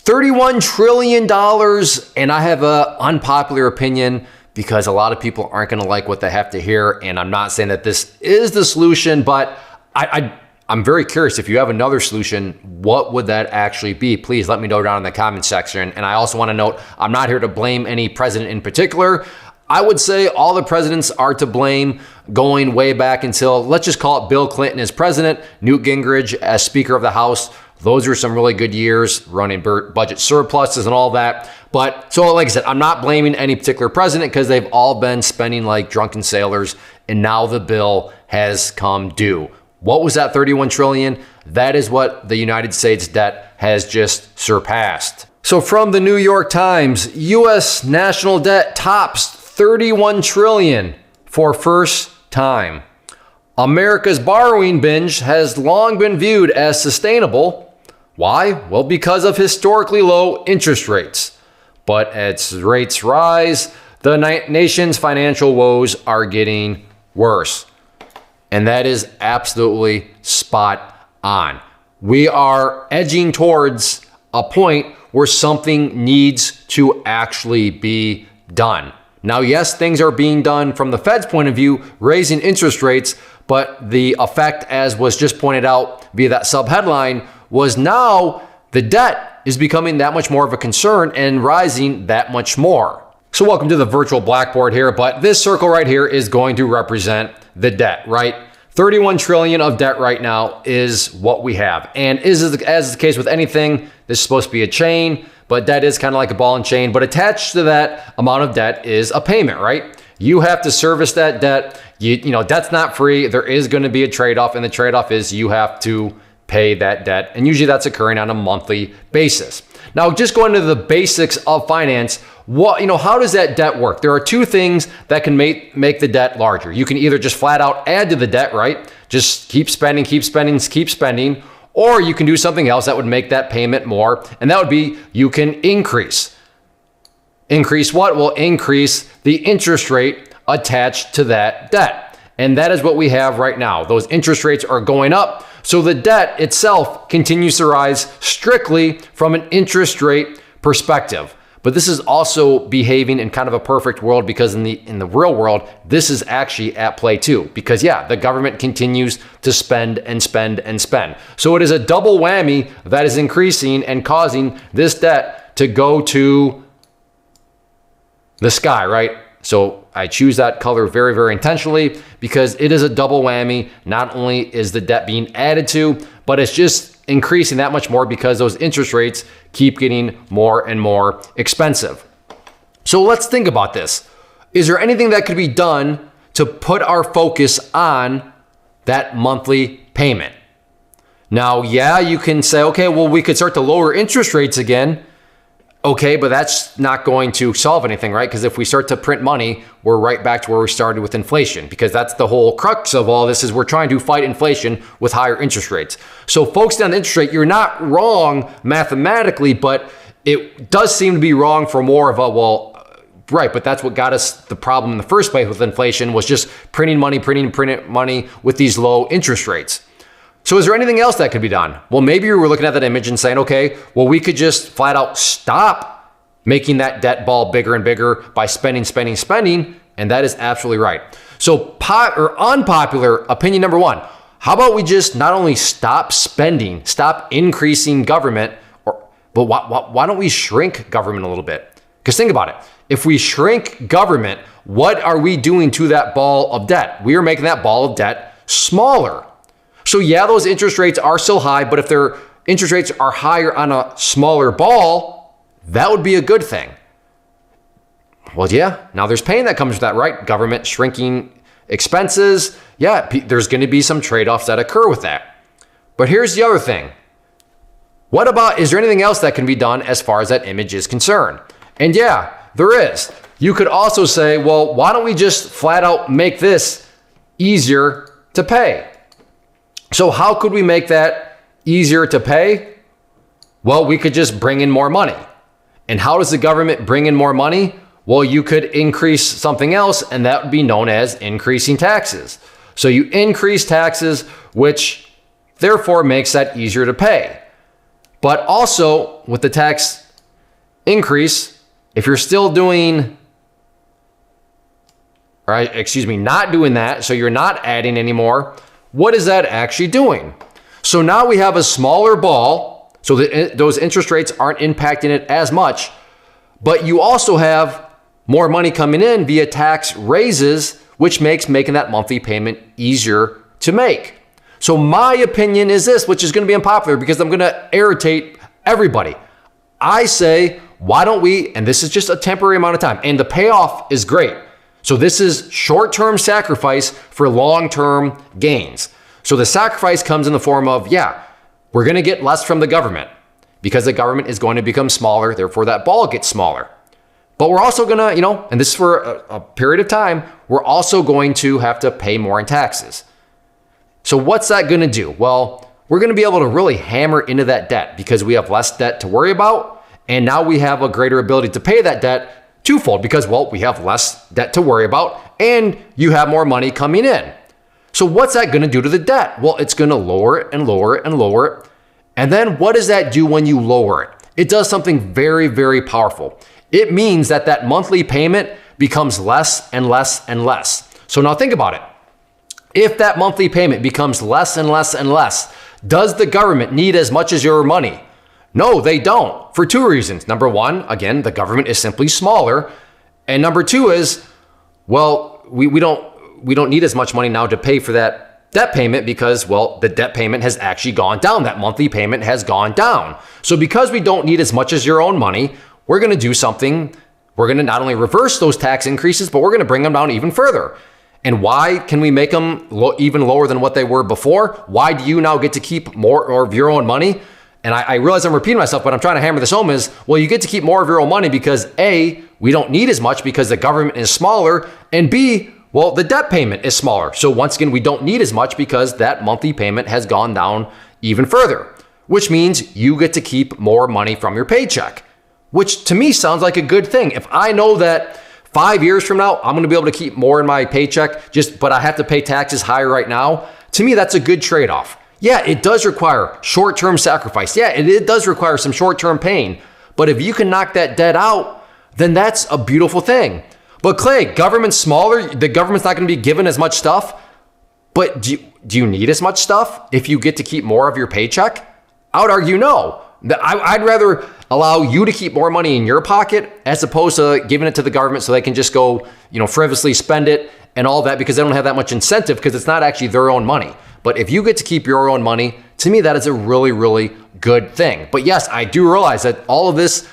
$31 trillion. And I have an unpopular opinion because a lot of people aren't going to like what they have to hear. And I'm not saying that this is the solution, but I'm very curious. If you have another solution, what would that actually be? Please let me know down in the comment section. And I also want to note, I'm not here to blame any president in particular. I would say all the presidents are to blame, going way back until, let's just call it Bill Clinton as president, Newt Gingrich as Speaker of the House. Those are some really good years, running budget surpluses and all that. But so like I said, I'm not blaming any particular president because they've all been spending like drunken sailors, and now the bill has come due. What was that 31 trillion? That is what the United States debt has just surpassed. So from the New York Times, U.S. national debt tops 31 trillion for first time. America's borrowing binge has long been viewed as sustainable. Why? Well, because of historically low interest rates. But as rates rise, the nation's financial woes are getting worse. And that is absolutely spot on. We are edging towards a point where something needs to actually be done. Now, yes, things are being done from the Fed's point of view, raising interest rates, but the effect, as was just pointed out via that sub-headline, was now the debt is becoming that much more of a concern and rising that much more. So welcome to the virtual blackboard here, but this circle right here is going to represent the debt, right? 31 trillion of debt right now is what we have. And as is the case with anything, this is supposed to be a chain, but debt is kind of like a ball and chain, but attached to that amount of debt is a payment, right? You have to service that debt. You know, debt's not free. There is going to be a trade-off, and the trade-off is you have to pay that debt. And usually that's occurring on a monthly basis. Now, just going to the basics of finance, how does that debt work? There are two things that can make the debt larger. You can either just flat out add to the debt, right? Just keep spending, or you can do something else that would make that payment more. And that would be, you can increase. Increase what? Well, increase the interest rate attached to that debt. And that is what we have right now. Those interest rates are going up. So the debt itself continues to rise strictly from an interest rate perspective. But this is also behaving in kind of a perfect world, because in the real world, this is actually at play too. Because yeah, the government continues to spend and spend and spend. So it is a double whammy that is increasing and causing this debt to go to the sky, right? So I choose that color very, very intentionally because it is a double whammy. Not only is the debt being added to, but it's just increasing that much more because those interest rates keep getting more and more expensive. So let's think about this. Is there anything that could be done to put our focus on that monthly payment? Now, yeah, you can say, okay, well, we could start to lower interest rates again. Okay, but that's not going to solve anything, right? Because if we start to print money, we're right back to where we started with inflation, because that's the whole crux of all this, is we're trying to fight inflation with higher interest rates. So focusing on the interest rate, you're not wrong mathematically, but it does seem to be wrong for more of a, right, but that's what got us the problem in the first place with inflation, was just printing money with these low interest rates. So is there anything else that could be done? Well, maybe you were looking at that image and saying, okay, well, we could just flat out stop making that debt ball bigger and bigger by spending. And that is absolutely right. So unpopular opinion number one, how about we just not only stop spending, stop increasing government, but why don't we shrink government a little bit? Because think about it. If we shrink government, what are we doing to that ball of debt? We are making that ball of debt smaller. So yeah, those interest rates are still high, but if their interest rates are higher on a smaller ball, that would be a good thing. Well, yeah, now there's pain that comes with that, right? Government shrinking expenses. Yeah, there's going to be some trade-offs that occur with that. But here's the other thing. What about, is there anything else that can be done as far as that image is concerned? And yeah, there is. You could also say, well, why don't we just flat out make this easier to pay? So how could we make that easier to pay? Well, we could just bring in more money. And how does the government bring in more money? Well, you could increase something else, and that would be known as increasing taxes. So you increase taxes, which therefore makes that easier to pay. But also with the tax increase, if you're still doing, not doing that, so you're not adding anymore, what is that actually doing? So now we have a smaller ball, so that those interest rates aren't impacting it as much, but you also have more money coming in via tax raises, which makes making that monthly payment easier to make. So my opinion is this, which is going to be unpopular because I'm going to irritate everybody. I say, why don't we, and this is just a temporary amount of time, and the payoff is great. So this is short-term sacrifice for long-term gains. So the sacrifice comes in the form of, we're going to get less from the government because the government is going to become smaller, therefore that ball gets smaller. But we're also going to, and this is for a period of time, we're also going to have to pay more in taxes. So what's that going to do? Well, we're going to be able to really hammer into that debt because we have less debt to worry about. And now we have a greater ability to pay that debt twofold because, well, we have less debt to worry about and you have more money coming in. So what's that going to do to the debt? Well, it's going to lower it and lower it and lower it. And then what does that do when you lower it? It does something very, very powerful. It means that that monthly payment becomes less and less and less. So now think about it. If that monthly payment becomes less and less and less, does the government need as much as your money? No, they don't, for two reasons. Number one, again, the government is simply smaller. And number two is, well, we don't need as much money now to pay for that debt payment because, well, the debt payment has actually gone down. That monthly payment has gone down. So because we don't need as much as your own money, we're going to do something. We're going to not only reverse those tax increases, but we're going to bring them down even further. And why can we make them even lower than what they were before? Why do you now get to keep more of your own money? And I realize I'm repeating myself, but I'm trying to hammer this home is, well, you get to keep more of your own money because A, we don't need as much because the government is smaller, and B, well, the debt payment is smaller. So once again, we don't need as much because that monthly payment has gone down even further, which means you get to keep more money from your paycheck, which to me sounds like a good thing. If I know that 5 years from now, I'm going to be able to keep more in my paycheck, but I have to pay taxes higher right now. To me, that's a good trade-off. Yeah, it does require short-term sacrifice. Yeah, it does require some short-term pain. But if you can knock that debt out, then that's a beautiful thing. But Clay, government's smaller. The government's not going to be given as much stuff. But do you need as much stuff if you get to keep more of your paycheck? I would argue no. I'd rather allow you to keep more money in your pocket as opposed to giving it to the government so they can just go, frivolously spend it and all that because they don't have that much incentive because it's not actually their own money. But if you get to keep your own money, to me, that is a really, really good thing. But yes, I do realize that all of this,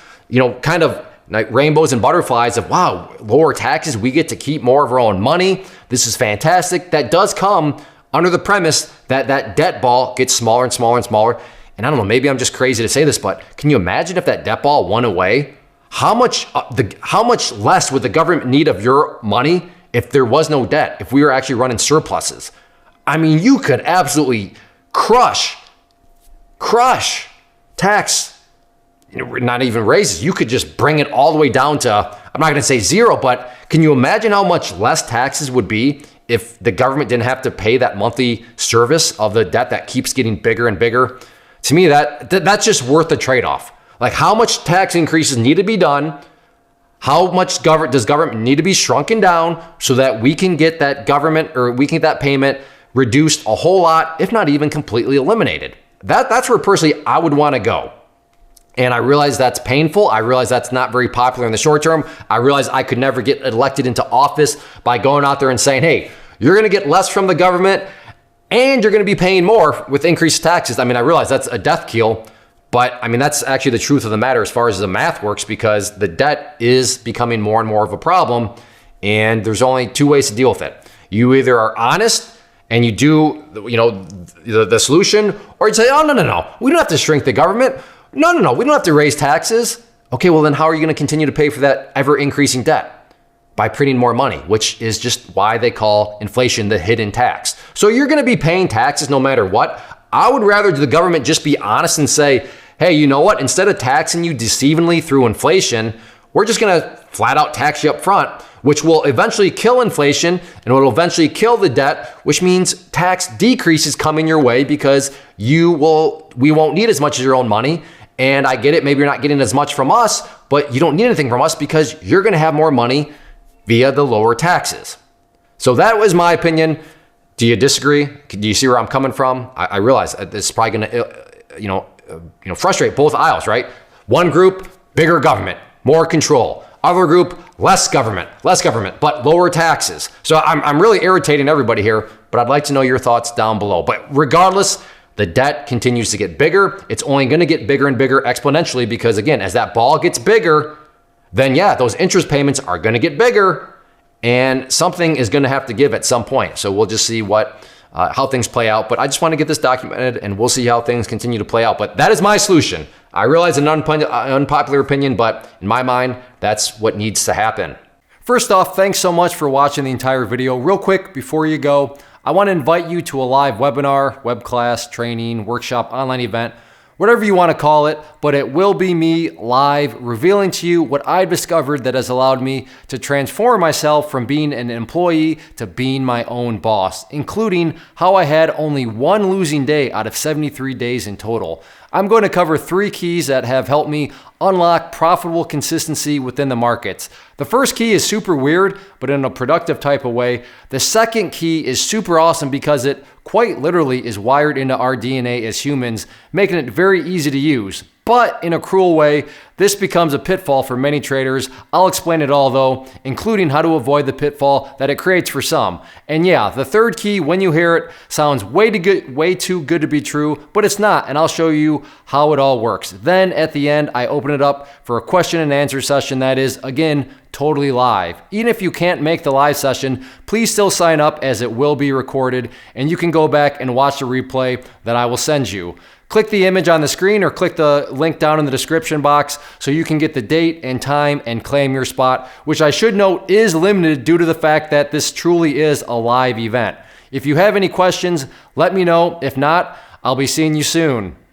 kind of like rainbows and butterflies of, wow, lower taxes, we get to keep more of our own money. This is fantastic. That does come under the premise that that debt ball gets smaller and smaller and smaller. And I don't know, maybe I'm just crazy to say this, but can you imagine if that debt ball went away? How much less would the government need of your money if there was no debt, if we were actually running surpluses? I mean, you could absolutely crush tax, not even raises. You could just bring it all the way down to, I'm not going to say zero, but can you imagine how much less taxes would be if the government didn't have to pay that monthly service of the debt that keeps getting bigger and bigger? To me, that's just worth the trade-off. Like, how much tax increases need to be done? How much does government need to be shrunken down so that we can get that that payment reduced a whole lot, if not even completely eliminated? That's where personally I would want to go. And I realize that's painful. I realize that's not very popular in the short term. I realize I could never get elected into office by going out there and saying, hey, you're going to get less from the government and you're going to be paying more with increased taxes. I mean, I realize that's a death knell, but I mean, that's actually the truth of the matter as far as the math works, because the debt is becoming more and more of a problem. And there's only two ways to deal with it. You either are honest and you do, the solution, or you say, oh, no, we don't have to shrink the government. No, we don't have to raise taxes. Okay, well then how are you going to continue to pay for that ever increasing debt? By printing more money, which is just why they call inflation the hidden tax. So you're going to be paying taxes no matter what. I would rather the government just be honest and say, hey, you know what? Instead of taxing you deceivingly through inflation, we're just going to flat out tax you up front, which will eventually kill inflation and will eventually kill the debt, which means tax decreases coming your way because we won't need as much of your own money. And I get it, maybe you're not getting as much from us, but you don't need anything from us because you're gonna have more money via the lower taxes. So that was my opinion. Do you disagree? Do you see where I'm coming from? I realize this is probably gonna frustrate both aisles, right? One group, bigger government, more control. Other group, less government, but lower taxes. So I'm really irritating everybody here, but I'd like to know your thoughts down below. But regardless, the debt continues to get bigger. It's only gonna get bigger and bigger exponentially because again, as that ball gets bigger, then yeah, those interest payments are gonna get bigger and something is gonna have to give at some point. So we'll just see how things play out. But I just want to get this documented and we'll see how things continue to play out. But that is my solution. I realize an unpopular opinion, but in my mind, that's what needs to happen. First off, thanks so much for watching the entire video. Real quick, before you go, I want to invite you to a live webinar, web class, training, workshop, online event, whatever you want to call it, but it will be me live revealing to you what I've discovered that has allowed me to transform myself from being an employee to being my own boss, including how I had only one losing day out of 73 days in total. I'm going to cover 3 keys that have helped me unlock profitable consistency within the markets. The first key is super weird, but in a productive type of way. The second key is super awesome because it quite literally is wired into our DNA as humans, making it very easy to use. But in a cruel way, this becomes a pitfall for many traders. I'll explain it all though, including how to avoid the pitfall that it creates for some. And yeah, the third key, when you hear it, sounds way too good to be true, but it's not, and I'll show you how it all works. Then at the end, I open it up for a question and answer session that is, again, totally live. Even if you can't make the live session, please still sign up as it will be recorded, and you can go back and watch the replay that I will send you. Click the image on the screen or click the link down in the description box so you can get the date and time and claim your spot, which I should note is limited due to the fact that this truly is a live event. If you have any questions, let me know. If not, I'll be seeing you soon.